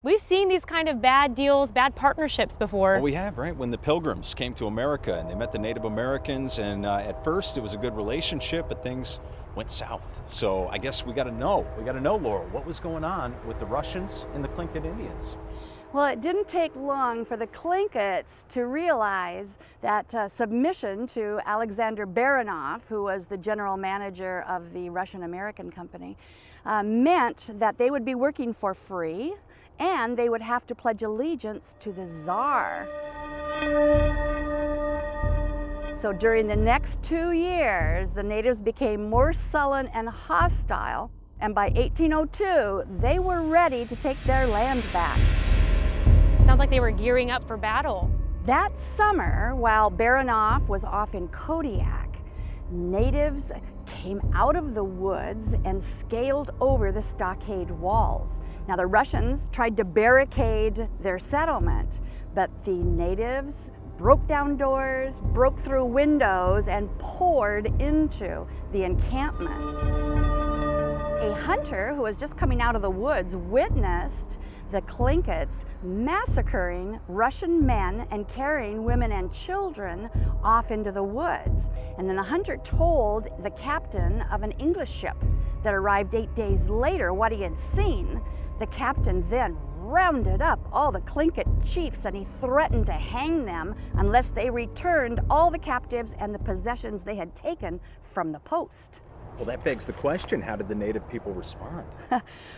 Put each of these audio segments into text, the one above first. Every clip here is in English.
We've seen these kind of bad deals, bad partnerships before. Well, we have, right? When the Pilgrims came to America and they met the Native Americans, and at first it was a good relationship, but things went south. So I guess we got to know, Laurel, what was going on with the Russians and the Tlingit Indians? Well, it didn't take long for the Tlinkits to realize that submission to Alexander Baranov, who was the general manager of the Russian-American company, meant that they would be working for free and they would have to pledge allegiance to the Tsar. So during the next 2 years, the natives became more sullen and hostile, and by 1802, they were ready to take their land back. Sounds like they were gearing up for battle. That summer, while Baranov was off in Kodiak, natives came out of the woods and scaled over the stockade walls. Now, the Russians tried to barricade their settlement, but the natives broke down doors, broke through windows, and poured into the encampment. A hunter who was just coming out of the woods witnessed the Tlinkits massacring Russian men and carrying women and children off into the woods. And then the hunter told the captain of an English ship that arrived 8 days later what he had seen. The captain then rounded up all the Tlingit chiefs and he threatened to hang them unless they returned all the captives and the possessions they had taken from the post. Well, that begs the question, how did the native people respond?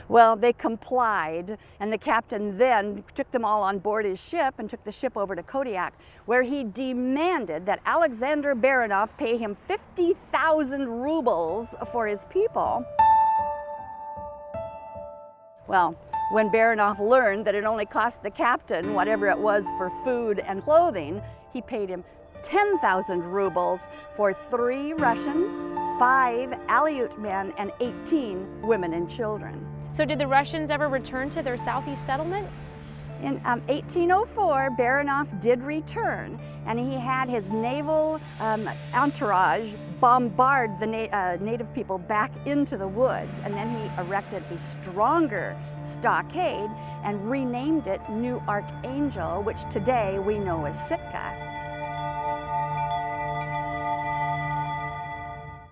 Well, they complied, and the captain then took them all on board his ship and took the ship over to Kodiak, where he demanded that Alexander Baranov pay him 50,000 rubles for his people. Well, when Baranov learned that it only cost the captain whatever it was for food and clothing, he paid him 10,000 rubles for 3 Russians, 5 Aleut men, and 18 women and children. So did the Russians ever return to their southeast settlement? In 1804, Baranov did return, and he had his naval entourage bombard the native people back into the woods, and then he erected a stronger stockade and renamed it New Archangel, which today we know as Sitka.